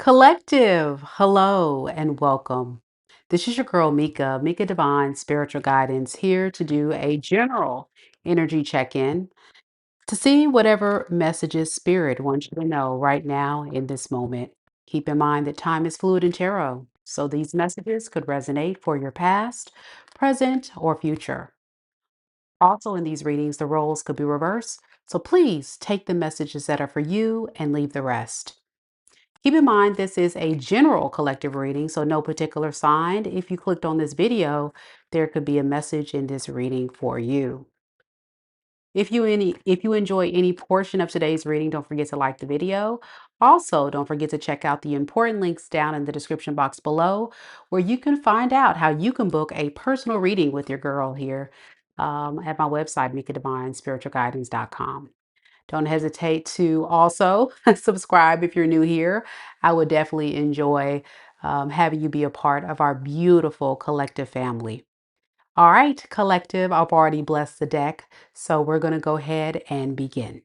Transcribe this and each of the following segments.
Collective, hello and welcome. This is your girl Mika, Mika Divine Spiritual Guidance, here to do a general energy check in to see whatever messages Spirit wants you to know right now in this moment. Keep in mind that time is fluid in tarot, so these messages could resonate for your past, present, or future. Also, in these readings, the roles could be reversed, so please take the messages that are for you and leave the rest. Keep in mind, this is a general collective reading, so no particular sign. If you clicked on this video, there could be a message in this reading for you. If you enjoy any portion of today's reading, don't forget to like the video. Also, don't forget to check out the important links down in the description box below, where you can find out how you can book a personal reading with your girl here at my website, mikadivinespiritualguidance.com. Don't hesitate to also subscribe if you're new here. I would definitely enjoy having you be a part of our beautiful collective family. All right, collective, I've already blessed the deck, so we're going to go ahead and begin.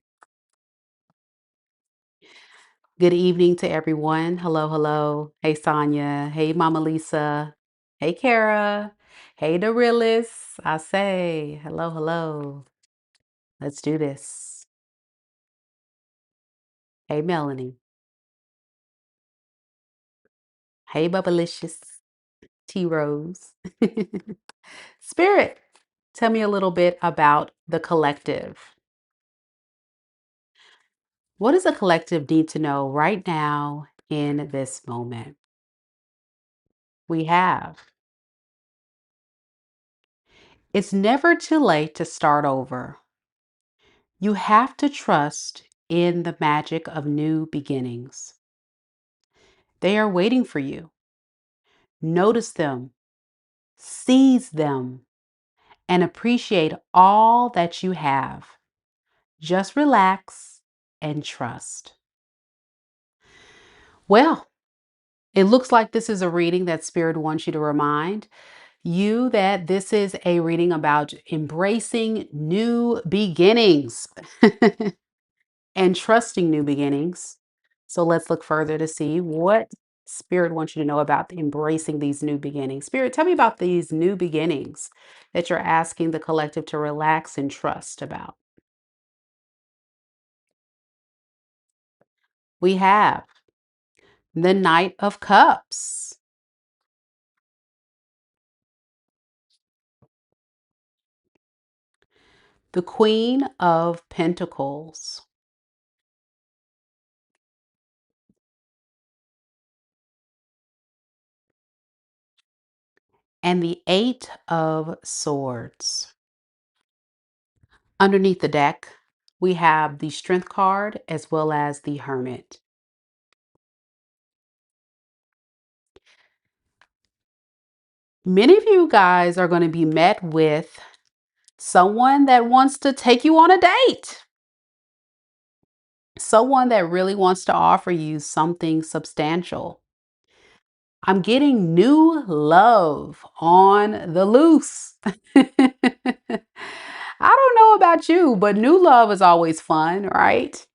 Good evening to everyone. Hello, hello. Hey, Sonia. Hey, Mama Lisa. Hey, Kara. Hey, the realist. I say hello, hello. Let's do this. Hey, Melanie. Hey, Bubblicious. T Rose. Spirit, tell me a little bit about the collective. What does a collective need to know right now in this moment? We have. It's never too late to start over. You have to trust in the magic of new beginnings. They are waiting for you. Notice them, seize them, and appreciate all that you have. Just relax and trust. Well, it looks like this is a reading that Spirit wants you to remind you that this is a reading about embracing new beginnings and trusting new beginnings. So let's look further to see what Spirit wants you to know about embracing these new beginnings. Spirit, tell me about these new beginnings that you're asking the collective to relax and trust about. We have the Knight of Cups, the Queen of Pentacles, and the Eight of Swords. Underneath the deck, we have the Strength card as well as the Hermit. Many of you guys are going to be met with someone that wants to take you on a date. Someone that really wants to offer you something substantial. I'm getting new love on the loose. I don't know about you, but new love is always fun, right?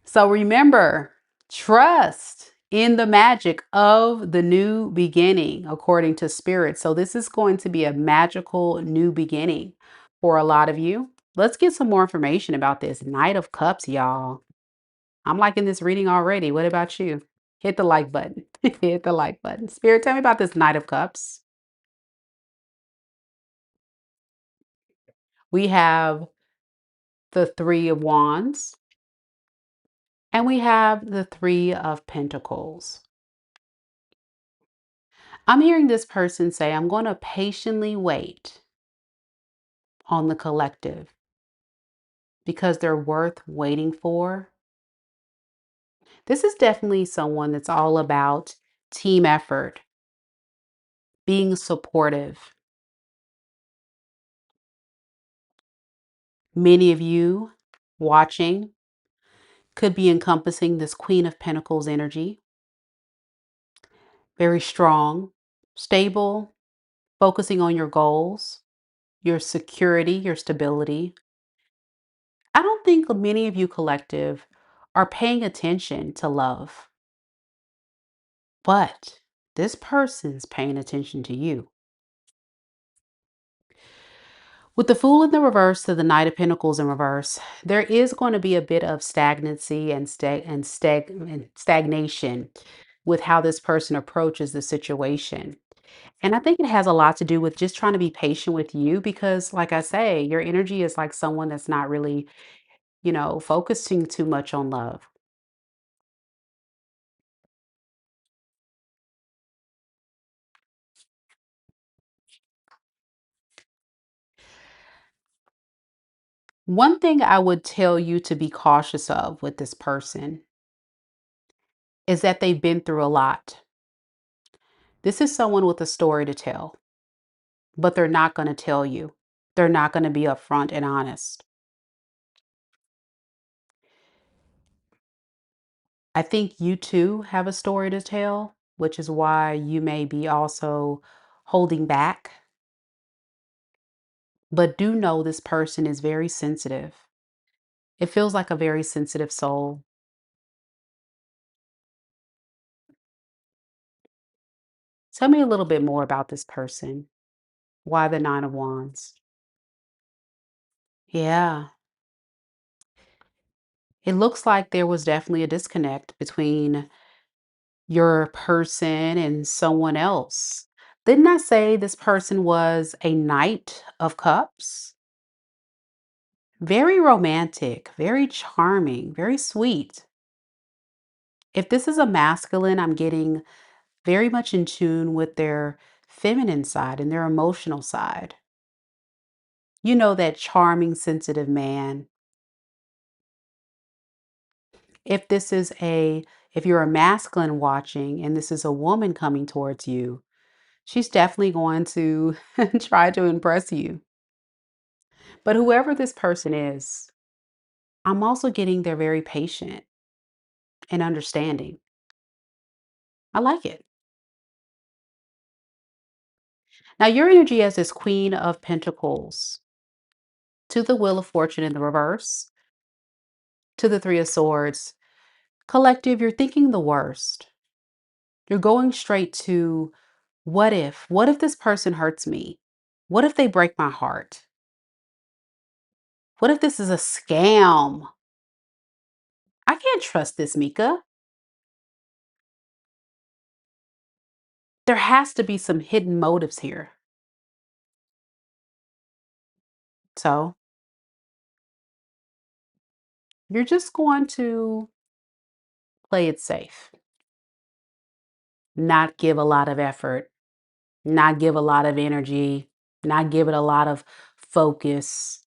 So remember, trust in the magic of the new beginning, according to Spirit. So this is going to be a magical new beginning for a lot of you. Let's get some more information about this Knight of Cups, y'all. I'm liking this reading already. What about you? Hit the like button. Hit the like button. Spirit, tell me about this Knight of Cups. We have the Three of Wands and we have the Three of Pentacles. I'm hearing this person say, I'm going to patiently wait on the collective because they're worth waiting for. This is definitely someone that's all about team effort, being supportive. Many of you watching could be encompassing this Queen of Pentacles energy. Very strong, stable, focusing on your goals, your security, your stability. I don't think many of you collective are paying attention to love. but this person's paying attention to you. With the Fool in the reverse to the Knight of Pentacles in reverse, there is going to be a bit of stagnancy and stagnation with how this person approaches the situation. And I think it has a lot to do with just trying to be patient with you because, like I say, your energy is like someone that's not really, focusing too much on love. One thing I would tell you to be cautious of with this person is that they've been through a lot. This is someone with a story to tell, but they're not going to tell you. They're not going to be upfront and honest. I think you too have a story to tell, which is why you may be also holding back. But do know this person is very sensitive. It feels like a very sensitive soul. Tell me a little bit more about this person. Why the Nine of Wands? Yeah, it looks like there was definitely a disconnect between your person and someone else. Didn't I say this person was a Knight of Cups? Very romantic, very charming, very sweet. If this is a masculine, I'm getting very much in tune with their feminine side and their emotional side. You know, that charming, sensitive man. If this is if you're a masculine watching and this is a woman coming towards you, she's definitely going to try to impress you. But whoever this person is, I'm also getting they're very patient and understanding. I like it. Now, your energy as this Queen of Pentacles to the Wheel of Fortune in the reverse, to the Three of Swords. Collective, you're thinking the worst. You're going straight to what if? What if this person hurts me? What if they break my heart? What if this is a scam? I can't trust this, Mika. There has to be some hidden motives here. So you're just going to play it safe, not give a lot of effort, not give a lot of energy, not give it a lot of focus.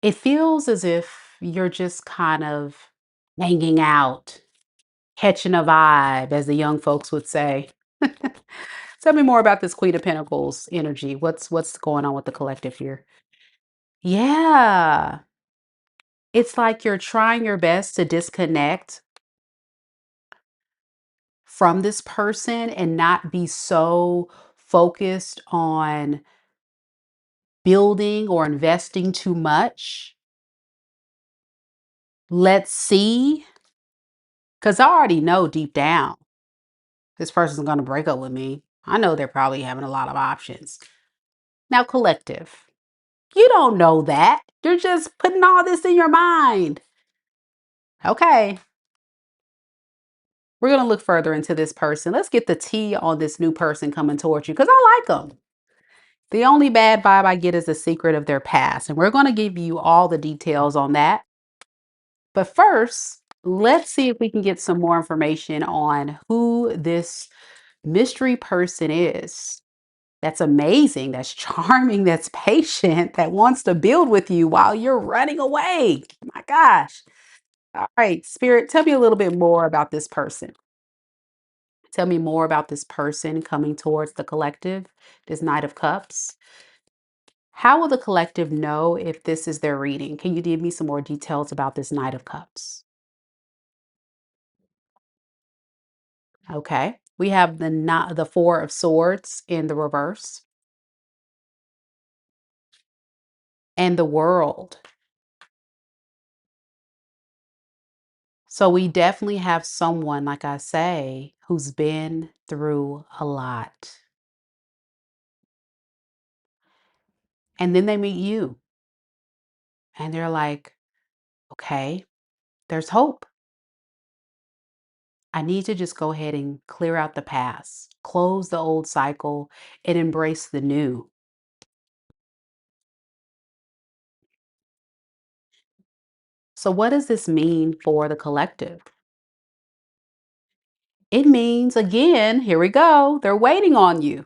It feels as if you're just kind of hanging out, catching a vibe, as the young folks would say. Tell me more about this Queen of Pentacles energy. What's going on with the collective here? Yeah. It's like you're trying your best to disconnect from this person and not be so focused on building or investing too much. Let's see, because I already know deep down this person's going to break up with me. I know they're probably having a lot of options. Now, collective, you don't know that. You're just putting all this in your mind. Okay, we're going to look further into this person. Let's get the tea on this new person coming towards you because I like them. The only bad vibe I get is the secret of their past. And we're going to give you all the details on that. But first, let's see if we can get some more information on who this mystery person is. That's amazing. That's charming. That's patient. That wants to build with you while you're running away. My gosh. All right, Spirit, tell me a little bit more about this person. Tell me more about this person coming towards the collective, this Knight of Cups. How will the collective know if this is their reading? Can you give me some more details about this Knight of Cups? Okay. We have the Four of Swords in the reverse and the World. So we definitely have someone, like I say, who's been through a lot. And then they meet you and they're like, okay, there's hope. I need to just go ahead and clear out the past, close the old cycle, and embrace the new. So, what does this mean for the collective? It means, again, here we go, they're waiting on you.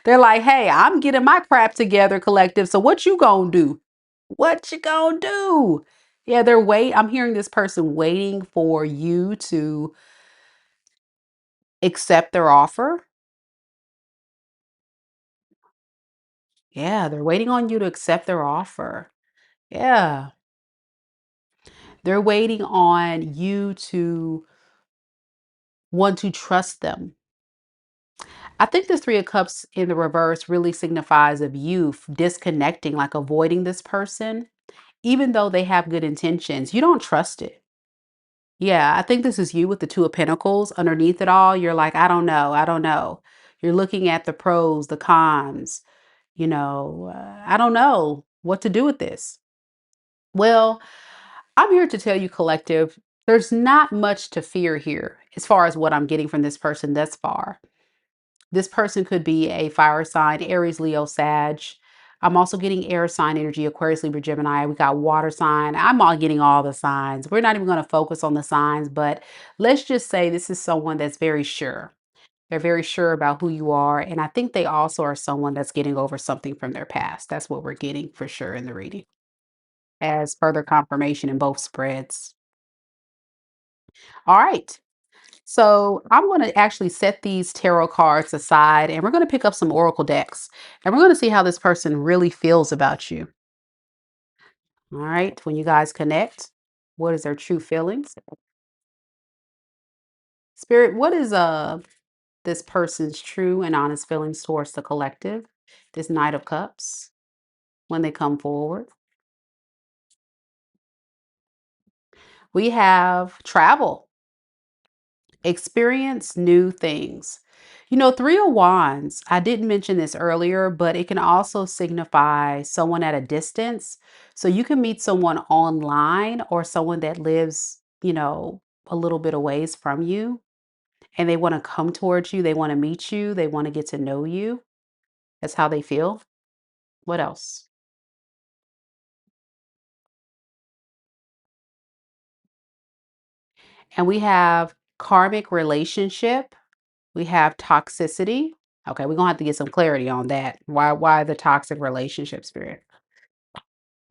They're like, hey, I'm getting my crap together, collective. So, what you gonna do? What you gonna do? Yeah, I'm hearing this person waiting for you to accept their offer. Yeah, they're waiting on you to accept their offer. Yeah. They're waiting on you to want to trust them. I think this 3 of Cups in the reverse really signifies of you disconnecting, like avoiding this person, even though they have good intentions. You don't trust it. Yeah, I think this is you with the 2 of Pentacles. Underneath it all, you're like, I don't know. I don't know. You're looking at the pros, the cons, I don't know what to do with this. Well, I'm here to tell you, collective, there's not much to fear here as far as what I'm getting from this person thus far. This person could be a fire sign, Aries, Leo, Sag. I'm also getting air sign energy, Aquarius, Libra, Gemini. We got water sign. I'm all getting all the signs. We're not even going to focus on the signs, but let's just say this is someone that's very sure. They're very sure about who you are. And I think they also are someone that's getting over something from their past. That's what we're getting for sure in the reading, as further confirmation in both spreads. All right. So I'm going to actually set these tarot cards aside and we're going to pick up some oracle decks and we're going to see how this person really feels about you. All right. When you guys connect, what is their true feelings? Spirit, what is this person's true and honest feelings towards the collective? This Knight of Cups when they come forward. We have travel. Experience new things. 3 of Wands, I didn't mention this earlier, but it can also signify someone at a distance. So you can meet someone online or someone that lives, a little bit a ways from you and they want to come towards you. They want to meet you. They want to get to know you. That's how they feel. What else? And we have karmic relationship. We have toxicity. Okay, we're gonna have to get some clarity on that. Why the toxic relationship, spirit?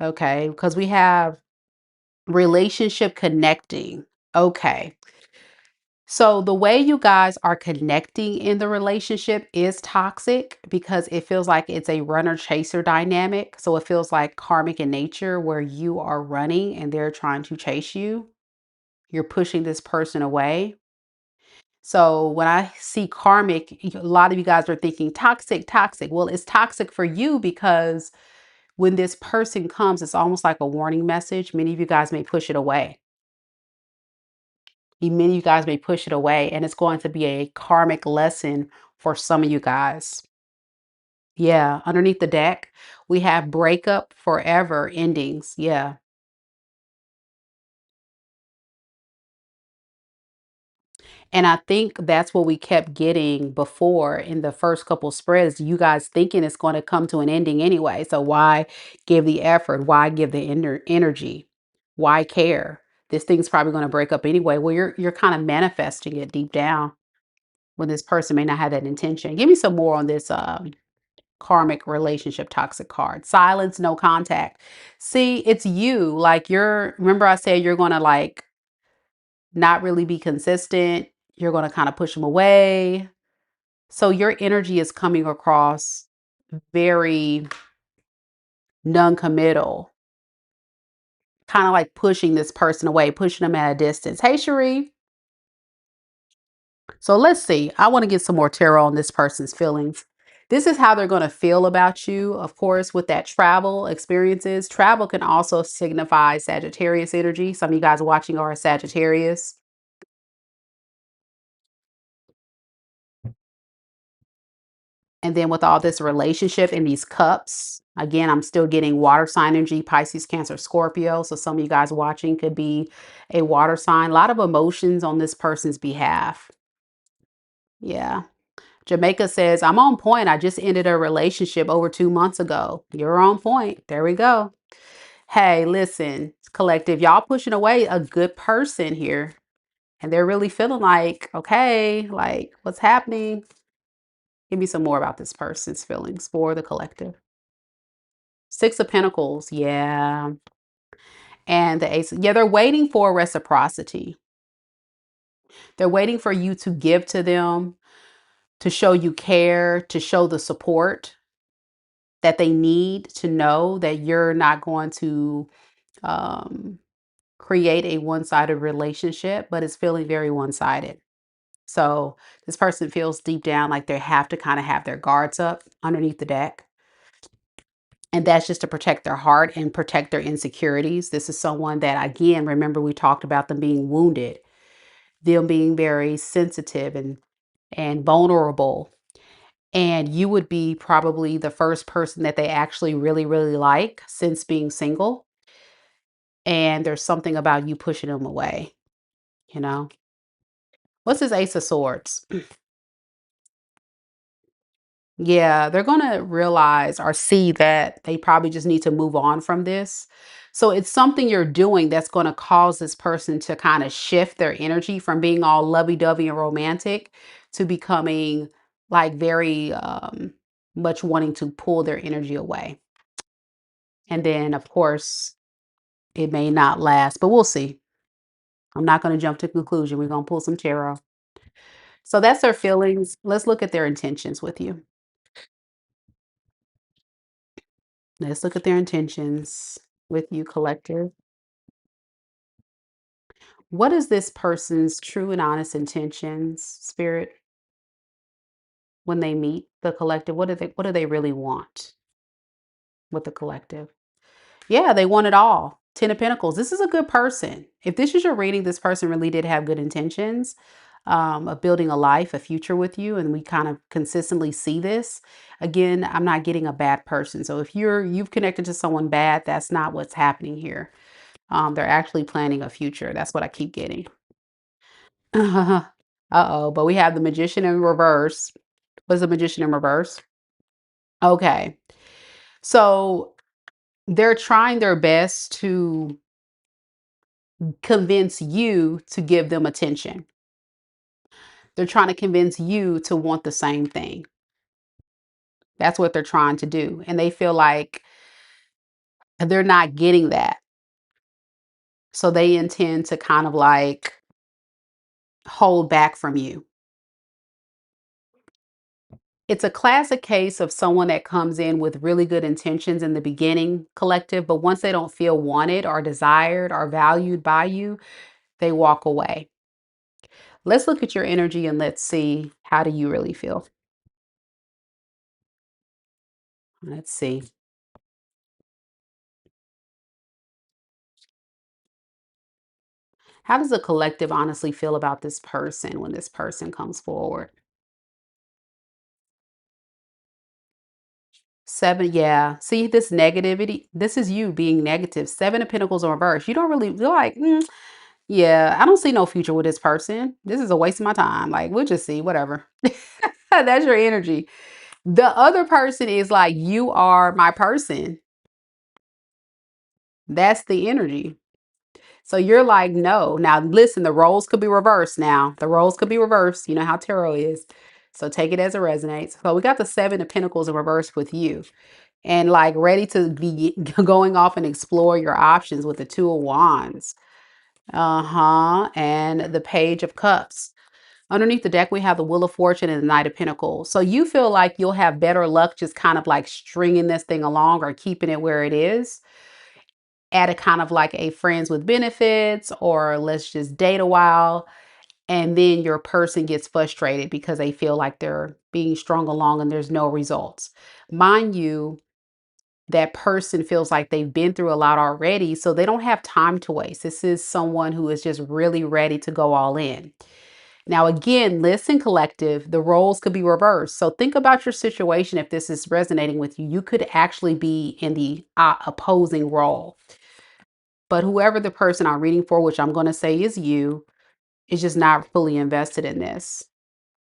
Okay, because we have relationship connecting. Okay. So the way you guys are connecting in the relationship is toxic because it feels like it's a runner chaser dynamic. So it feels like karmic in nature where you are running and they're trying to chase you. You're pushing this person away. So when I see karmic, a lot of you guys are thinking toxic, toxic. Well, it's toxic for you because when this person comes, it's almost like a warning message. Many of you guys may push it away. Many of you guys may push it away, and it's going to be a karmic lesson for some of you guys. Yeah, underneath the deck, we have breakup, forever, endings. Yeah. And I think that's what we kept getting before in the first couple spreads. You guys thinking it's going to come to an ending anyway. So why give the effort? Why give the energy? Why care? This thing's probably going to break up anyway. Well, you're kind of manifesting it deep down when this person may not have that intention. Give me some more on this karmic relationship toxic card. Silence, no contact. See, it's you. Like remember I said you're going to like not really be consistent. You're going to kind of push them away. So your energy is coming across very non-committal, kind of like pushing this person away, pushing them at a distance. Hey, Cherie. So let's see. I want to get some more tarot on this person's feelings. This is how they're going to feel about you. Of course, with that travel experiences, travel can also signify Sagittarius energy. Some of you guys watching are Sagittarius. And then with all this relationship in these cups, again, I'm still getting water sign energy, Pisces, Cancer, Scorpio. So some of you guys watching could be a water sign. A lot of emotions on this person's behalf. Yeah. Jamaica says, I'm on point. I just ended a relationship over 2 months ago. You're on point. There we go. Hey, listen, collective, y'all pushing away a good person here. And they're really feeling like, okay, like what's happening? Give me some more about this person's feelings for the collective. Six of Pentacles, yeah. And the Ace, yeah, they're waiting for reciprocity. They're waiting for you to give to them, to show you care, to show the support that they need to know that you're not going to um, create a one-sided relationship, but it's feeling very one-sided. So this person feels deep down like they have to kind of have their guards up underneath the deck. And that's just to protect their heart and protect their insecurities. This is someone that, again, remember we talked about them being wounded, them being very sensitive and vulnerable. And you would be probably the first person that they actually really, really like since being single. And there's something about you pushing them away, you know? What's this Ace of Swords? Yeah, they're going to realize or see that they probably just need to move on from this. So it's something you're doing that's going to cause this person to kind of shift their energy from being all lovey-dovey and romantic to becoming like very much wanting to pull their energy away. And then, of course, it may not last, but we'll see. I'm not going to jump to conclusion. We're going to pull some tarot. So that's their feelings. Let's look at their intentions with you. Let's look at their intentions with you, collective. What is this person's true and honest intentions, spirit, when they meet the collective? What do they really want with the collective? Yeah, they want it all. Ten of Pentacles. This is a good person. If this is your reading, this person really did have good intentions of building a life, a future with you, and we kind of consistently see this. Again, I'm not getting a bad person. So if you've connected to someone bad, that's not what's happening here. They're actually planning a future. That's what I keep getting. Uh-oh, but we have the Magician in reverse. What's the Magician in reverse? Okay. So they're trying their best to convince you to give them attention. They're trying to convince you to want the same thing. That's what they're trying to do. And they feel like they're not getting that. So they intend to kind of like hold back from you. It's a classic case of someone that comes in with really good intentions in the beginning, collective, but once they don't feel wanted or desired or valued by you, they walk away. Let's look at your energy and let's see, how do you really feel? Let's see. How does the collective honestly feel about this person when this person comes forward? Seven, yeah. See this negativity? This is you being negative. Seven of Pentacles in reverse. You don't really, you're like, yeah, I don't see no future with this person. This is a waste of my time. Like, we'll just see, whatever. That's your energy. The other person is like, you are my person. That's the energy. So you're like, no. Now, listen, the roles could be reversed now. The roles could be reversed. You know how tarot is. So take it as it resonates. So we got the Seven of Pentacles in reverse with you. And like ready to be going off and explore your options with the Two of Wands. And the Page of Cups. Underneath the deck, we have the Wheel of Fortune and the Knight of Pentacles. So you feel like you'll have better luck just kind of like stringing this thing along or keeping it where it is at a kind of like a friends with benefits or let's just date a while. and then your person gets frustrated because they feel like they're being strung along and there's no results. Mind you, that person feels like they've been through a lot already, so they don't have time to waste. This is someone who is just really ready to go all in. Now, again, listen, collective, the roles could be reversed. So think about your situation. If this is resonating with you, you could actually be in the opposing role. But whoever the person I'm reading for, which I'm going to say is you, is just not fully invested in this.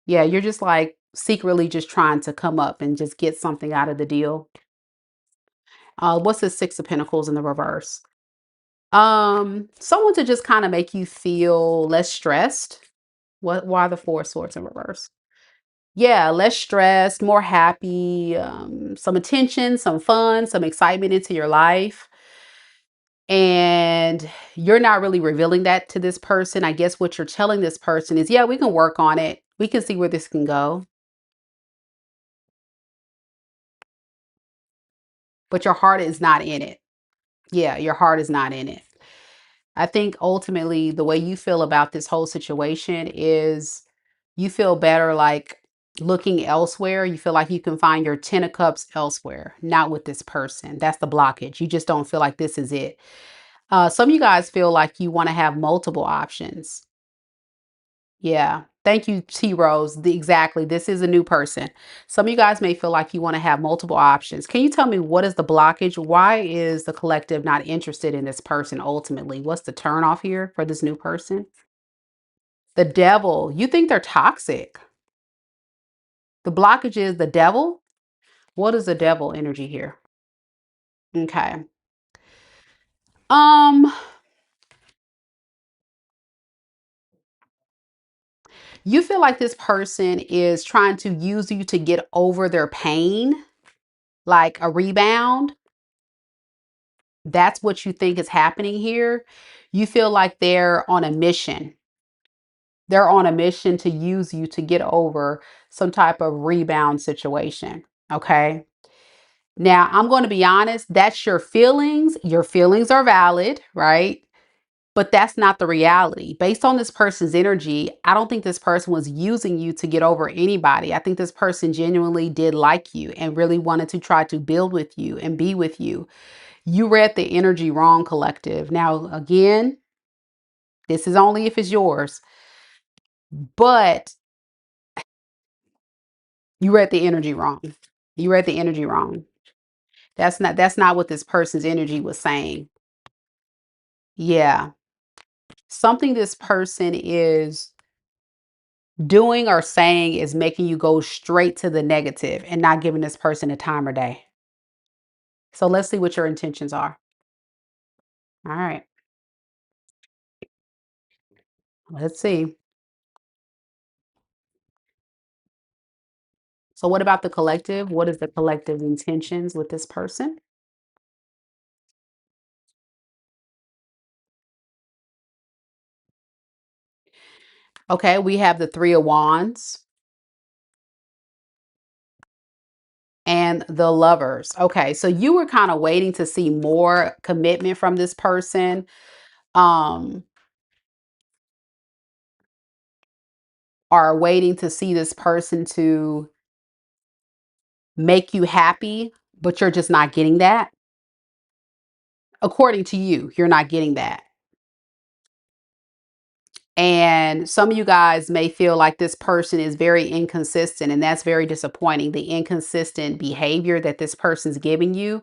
Yeah, you're just like secretly just trying to come up and just get something out of the deal. What's the Six of Pentacles in the reverse? Someone to just kind of make you feel less stressed. Why the Four of Swords in reverse? Yeah, less stressed, more happy, some attention, some fun, some excitement into your life. And you're not really revealing that to this person. I guess what you're telling this person is, yeah, we can work on it. We can see where this can go. But your heart is not in it. Yeah, your heart is not in it. I think ultimately the way you feel about this whole situation is you feel better like looking elsewhere. You feel like you can find your 10 of cups elsewhere, not with this person. That's the blockage. You just don't feel like this is it. Some of you guys feel like you want to have multiple options. Yeah. Thank you, T Rose. Exactly. This is a new person. Some of you guys may feel like you want to have multiple options. Can you tell me what is the blockage? Why is the collective not interested in this person ultimately? What's the turn off here for this new person? The devil. You think they're toxic. The blockage is the devil. What is the devil energy here? Okay. Um, you feel like this person is trying to use you to get over their pain, like a rebound. That's what you think is happening here. You feel like they're on a mission. They're on a mission to use you to get over some type of rebound situation. Okay. Now, I'm going to be honest, that's your feelings. Your feelings are valid, right? But that's not the reality. Based on this person's energy, I don't think this person was using you to get over anybody. I think this person genuinely did like you and really wanted to try to build with you and be with you. You read the energy wrong, collective. Now, again, this is only if it's yours, but you read the energy wrong. You read the energy wrong. That's not what this person's energy was saying. Yeah. Something this person is doing or saying is making you go straight to the negative and not giving this person a time or day. So let's see what your intentions are. All right. Let's see. So what about the collective? What is the collective intentions with this person? Okay, we have the Three of Wands and the Lovers. Okay, so you were kind of waiting to see more commitment from this person. Um, are waiting to see this person to make you happy, but you're just not getting that. According to you, you're not getting that. And some of you guys may feel like this person is very inconsistent, and that's very disappointing. The inconsistent behavior that this person's giving you,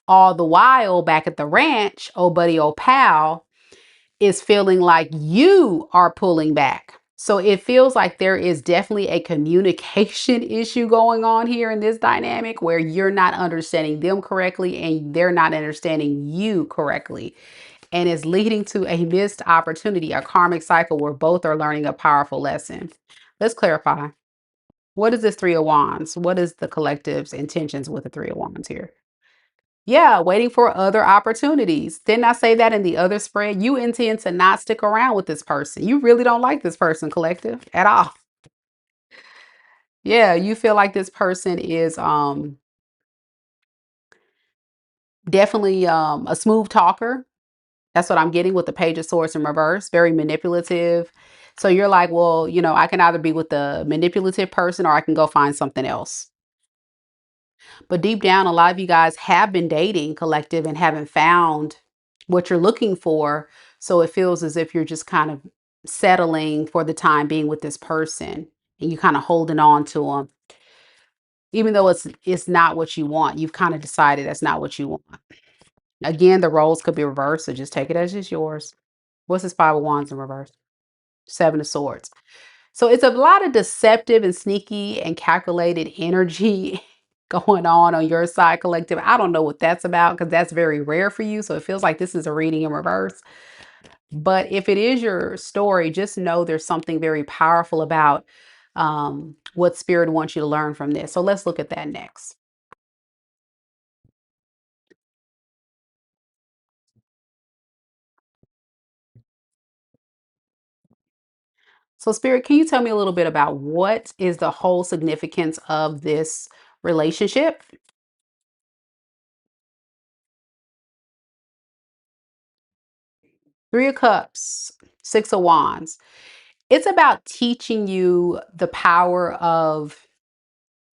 all the while back at the ranch, oh buddy, oh pal, is feeling like you are pulling back. So it feels like there is definitely a communication issue going on here in this dynamic where you're not understanding them correctly and they're not understanding you correctly. And it's leading to a missed opportunity, a karmic cycle where both are learning a powerful lesson. Let's clarify. What is this Three of Wands? What is the collective's intentions with the Three of Wands here? Yeah, waiting for other opportunities. Didn't I say that in the other spread? You intend to not stick around with this person. You really don't like this person, collective, at all. Yeah, you feel like this person is definitely a smooth talker. That's what I'm getting with the Page of Swords in reverse. Very manipulative. So you're like, well, I can either be with the manipulative person or I can go find something else. But deep down, a lot of you guys have been dating collective and haven't found what you're looking for. So it feels as if you're just kind of settling for the time being with this person and you kind of holding on to them. Even though it's not what you want, you've kind of decided that's not what you want. Again, the roles could be reversed, so just take it as it's yours. What's this Five of Wands in reverse? Seven of Swords. So it's a lot of deceptive and sneaky and calculated energy going on your side, collective. I don't know what that's about because that's very rare for you. So it feels like this is a reading in reverse. But if it is your story, just know there's something very powerful about what spirit wants you to learn from this. So let's look at that next. So, Spirit, can you tell me a little bit about what is the whole significance of this relationship? Three of Cups, Six of Wands. It's about teaching you the power of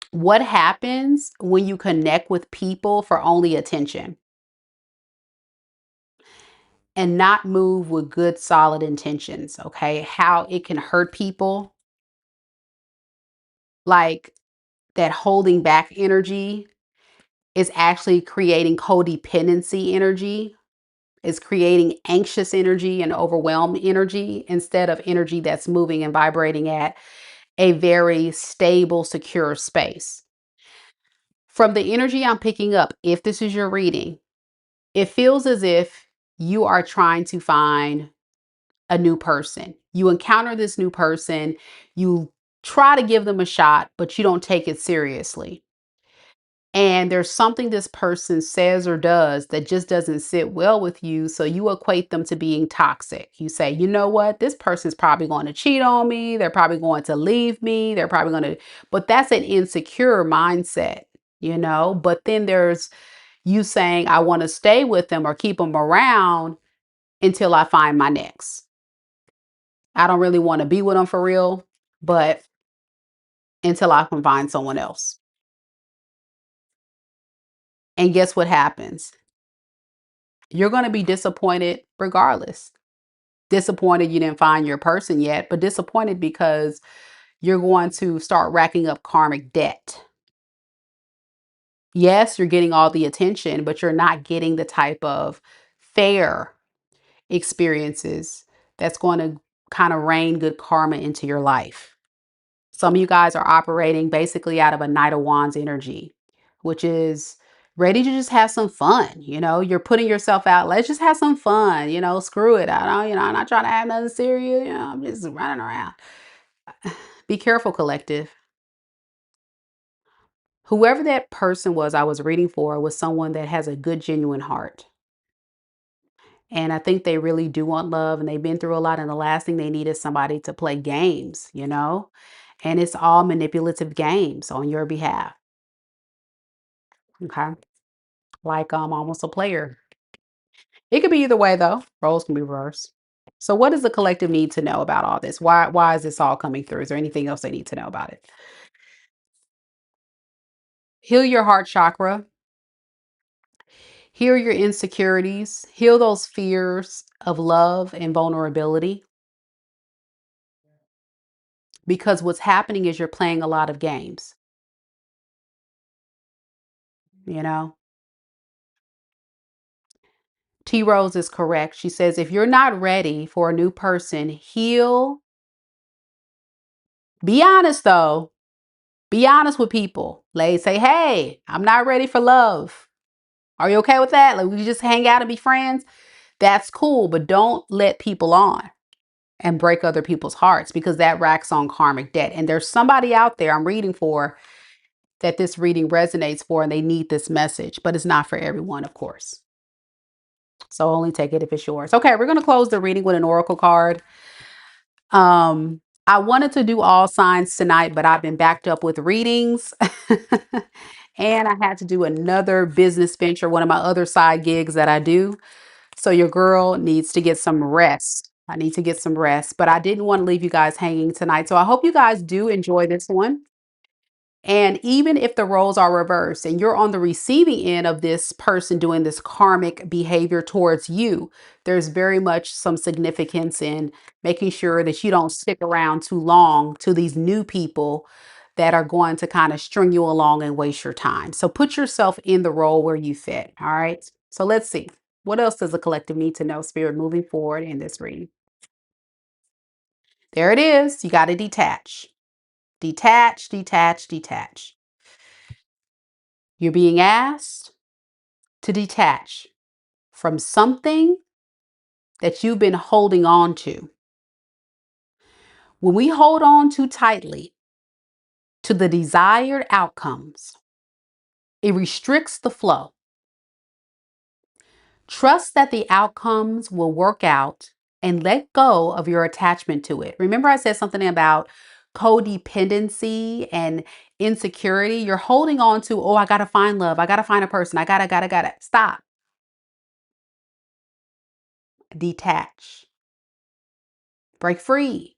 what happens when you connect with people for only attention and not move with good, solid intentions. Okay. How it can hurt people, like that holding back energy is actually creating codependency energy, is creating anxious energy and overwhelmed energy instead of energy that's moving and vibrating at a very stable, secure space. From the energy I'm picking up, if this is your reading, it feels as if you are trying to find a new person. You encounter this new person, you try to give them a shot, but you don't take it seriously. And there's something this person says or does that just doesn't sit well with you. So you equate them to being toxic. You say, you know what? This person's probably going to cheat on me. They're probably going to leave me. They're probably going to, but that's an insecure mindset. But then there's you saying, I want to stay with them or keep them around until I find my next. I don't really want to be with them for real, but until I can find someone else. And guess what happens? You're going to be disappointed regardless. Disappointed you didn't find your person yet, but disappointed because you're going to start racking up karmic debt. Yes, you're getting all the attention, but you're not getting the type of fair experiences that's going to kind of rain good karma into your life. Some of you guys are operating basically out of a Knight of Wands energy, which is ready to just have some fun. You're putting yourself out. Let's just have some fun. Screw it. I don't, I'm not trying to have nothing serious. I'm just running around. Be careful, collective. Whoever that person was I was reading for was someone that has a good, genuine heart. And I think they really do want love and they've been through a lot. And the last thing they need is somebody to play games. And it's all manipulative games on your behalf. Okay. Like almost a player. It could be either way though. Roles can be reversed. So what does the collective need to know about all this? Why is this all coming through? Is there anything else they need to know about it? Heal your heart chakra. Heal your insecurities. Heal those fears of love and vulnerability. Because what's happening is you're playing a lot of games, you know? T Rose is correct. She says, if you're not ready for a new person, heal. Be honest though. Be honest with people. Like say, hey, I'm not ready for love. Are you okay with that? Like we just hang out and be friends. That's cool, but don't let people on and break other people's hearts because that racks on karmic debt. And there's somebody out there I'm reading for that this reading resonates for and they need this message, but it's not for everyone, of course. So only take it if it's yours. Okay, we're going to close the reading with an oracle card. I wanted to do all signs tonight, but I've been backed up with readings. And I had to do another business venture, one of my other side gigs that I do. So your girl needs to get some rest. I need to get some rest, but I didn't want to leave you guys hanging tonight. So I hope you guys do enjoy this one. And even if the roles are reversed and you're on the receiving end of this person doing this karmic behavior towards you, there's very much some significance in making sure that you don't stick around too long to these new people that are going to kind of string you along and waste your time. So put yourself in the role where you fit. All right. So let's see. What else does the collective need to know, Spirit, moving forward in this reading? There it is. You got to detach. Detach, detach, detach. You're being asked to detach from something that you've been holding on to. When we hold on too tightly to the desired outcomes, it restricts the flow. Trust that the outcomes will work out and let go of your attachment to it. Remember, I said something about codependency and insecurity. You're holding on to, oh, I got to find love. I got to find a person. I gotta. Stop. Detach. Break free.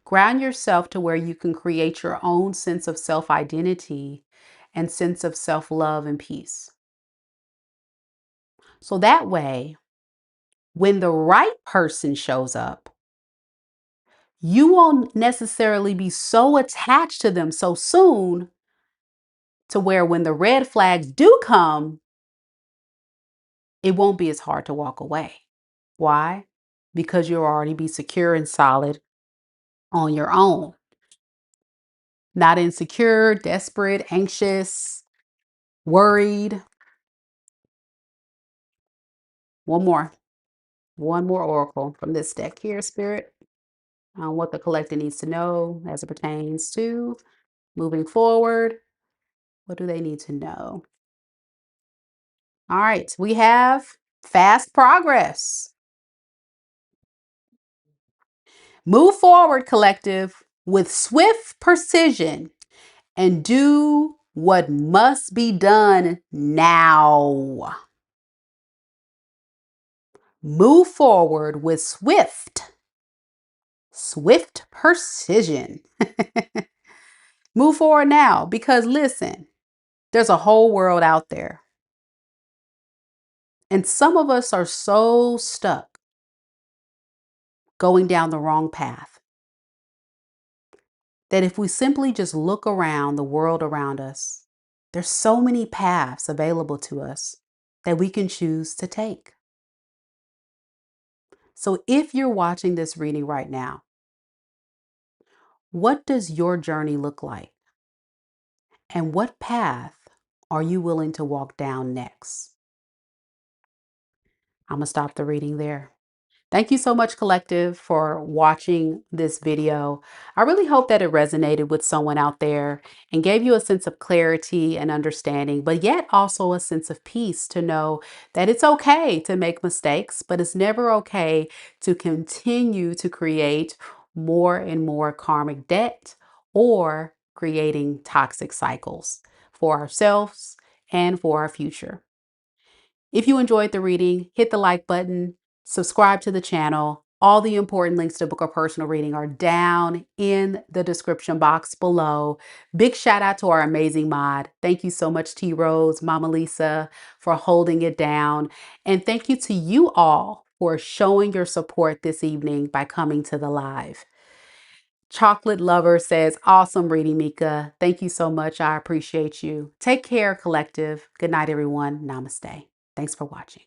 Ground yourself to where you can create your own sense of self identity and sense of self love and peace. So that way, when the right person shows up, you won't necessarily be so attached to them so soon to where when the red flags do come, it won't be as hard to walk away. Why? Because you'll already be secure and solid on your own. Not insecure, desperate, anxious, worried. One more. One more oracle from this deck here, Spirit, on what the collector needs to know as it pertains to moving forward. What do they need to know? All right, we have fast progress. Move forward, collective, with swift precision and do what must be done now. Move forward with swift precision. Move forward now because listen, there's a whole world out there. And some of us are so stuck going down the wrong path that if we simply just look around the world around us, there's so many paths available to us that we can choose to take. So if you're watching this reading right now, what does your journey look like? And what path are you willing to walk down next? I'm going to stop the reading there. Thank you so much, collective, for watching this video. I really hope that it resonated with someone out there and gave you a sense of clarity and understanding, but yet also a sense of peace to know that it's okay to make mistakes, but it's never okay to continue to create more and more karmic debt or creating toxic cycles for ourselves and for our future. If you enjoyed the reading, hit the like button, subscribe to the channel. All the important links to book a personal reading are down in the description box below. Big shout out to our amazing mod. Thank you so much, T Rose, Mama Lisa, for holding it down. And thank you to you all for showing your support this evening by coming to the live. Chocolate Lover says, awesome reading, Mika. Thank you so much. I appreciate you. Take care, collective. Good night, everyone. Namaste. Thanks for watching.